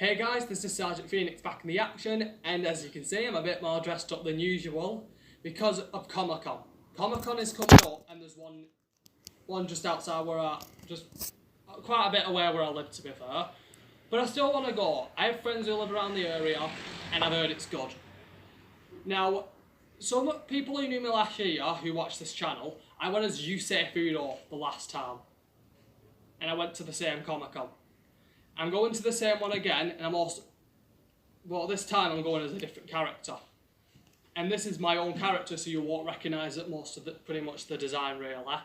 Hey guys, this is Sergeant Phoenix back in the action, and as you can see I'm a bit more dressed up than usual because of Comic Con. Comic Con is coming up and there's one just outside where just quite a bit away where I live, to be fair. But I still want to go. I have friends who live around the area and I've heard it's good. Now, some people who knew me last year who watch this channel, I went as Fudo the last time. And I went to the same Comic Con. I'm going to the same one again, and well, this time I'm going as a different character. And this is my own character, so you won't recognise it pretty much the design really.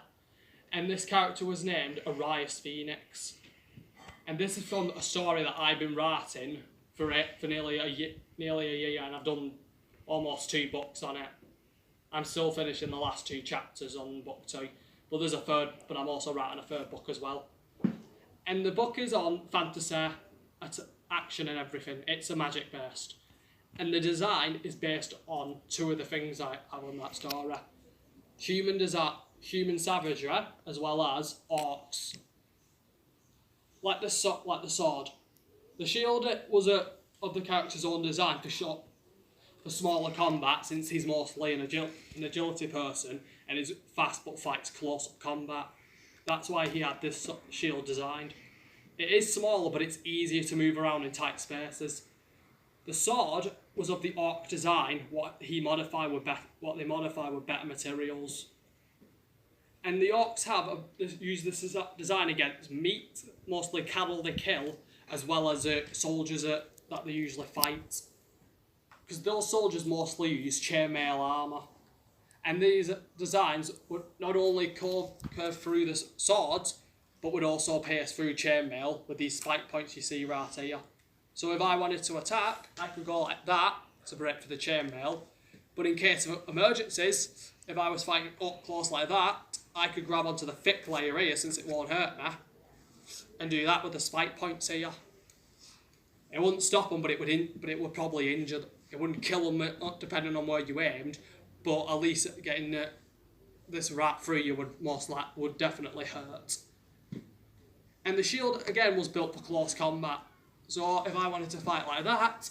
And this character was named Arias Phoenix. And this is from a story that I've been writing for nearly a year, and I've done almost 2 books on it. I'm still finishing the last 2 chapters on book 2, but there's a third, but I'm also writing a third book as well. And the book is on fantasy, action and everything. It's a magic based. And the design is based on 2 of the things I have on that story. Human savagery, as well as orcs. Like the sword. The shield was of the character's own design for smaller combat, since he's mostly an agility person and is fast but fights close-up combat. That's why he had this shield designed. It is smaller, but it's easier to move around in tight spaces. The sword was of the orc design, what they modify with better materials. And the orcs use this design against meat, mostly cattle they kill, as well as soldiers that they usually fight. Because those soldiers mostly use chainmail armour. And these designs would not only curve through the swords, but would also pierce through chainmail with these spike points you see right here. So if I wanted to attack, I could go like that to break through the chainmail. But in case of emergencies, if I was fighting up close like that, I could grab onto the thick layer here, since it won't hurt me, and do that with the spike points here. It wouldn't stop them, but it would probably injure them. It wouldn't kill them, depending on where you aimed. But at least getting this right through you would definitely hurt. And the shield, again, was built for close combat. So if I wanted to fight like that,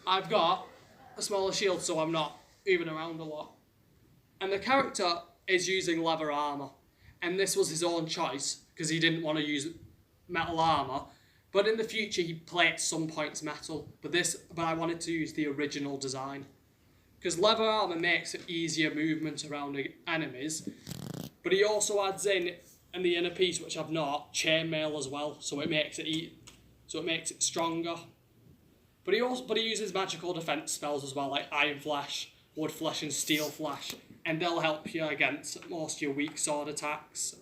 I've got a smaller shield, so I'm not moving around a lot. And the character is using leather armour. And this was his own choice, because he didn't want to use metal armour. But in the future, he plates some points metal. But I wanted to use the original design. Because leather armour makes it easier movement around enemies, but he also adds in the inner piece, which I've not, chainmail as well, so it makes it stronger. But he uses magical defense spells as well, like Iron Flesh, Wood Flesh, and Steel Flesh, and they'll help you against most of your weak sword attacks.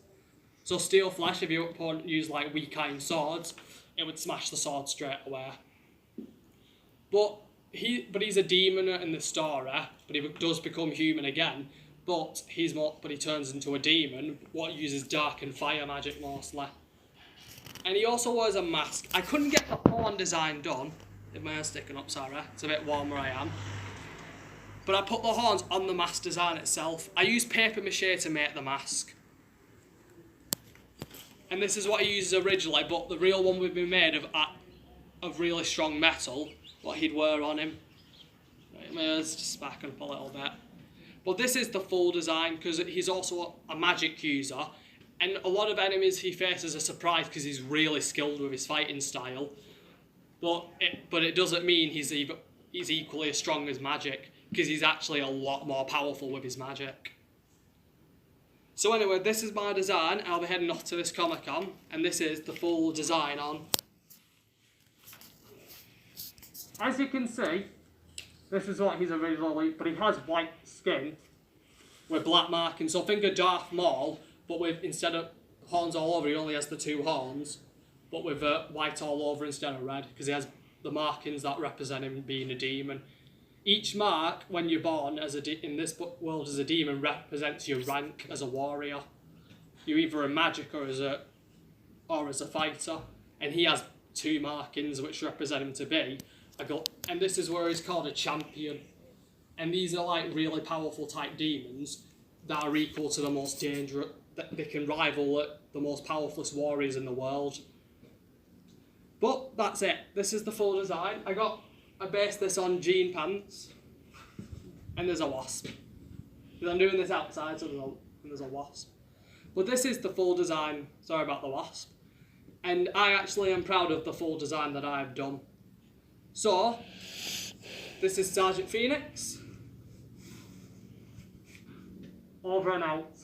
So Steel Flesh, if your opponent used like weak iron swords, it would smash the sword straight away. But he's a demon in the story, but he does become human again. But he turns into a demon, what uses dark and fire magic mostly. And he also wears a mask. I couldn't get the horn design done. If my hair's sticking up, sorry. It's a bit warm where I am. But I put the horns on the mask design itself. I used paper mache to make the mask. And this is what he uses originally, but the real one would be made of really strong metal, what he'd wear on him. Right, my hair's just sparking up a little bit. But this is the full design, because he's also a magic user, and a lot of enemies he faces are surprised because he's really skilled with his fighting style. But it doesn't mean he's equally as strong as magic, because he's actually a lot more powerful with his magic. So anyway, this is my design. I'll be heading off to this Comic Con, and this is the full design on. As you can see, this is what he's originally, but he has white skin with black markings. So think of Darth Maul, but instead of horns all over, he only has the 2 horns, but with white all over instead of red, because he has the markings that represent him being a demon. Each mark, when you're born in this world as a demon, represents your rank as a warrior. You're either a magic or as a fighter, and he has 2 markings which represent him to be. And this is where he's called a champion. And these are like really powerful type demons that are equal to the most dangerous, that they can rival the most powerful warriors in the world. But that's it. This is the full design. I based this on jean pants, and there's a wasp. Because I'm doing this outside, so there's a wasp. But this is the full design. Sorry about the wasp. And I actually am proud of the full design that I've done. So, this is Sergeant Phoenix. Over and out.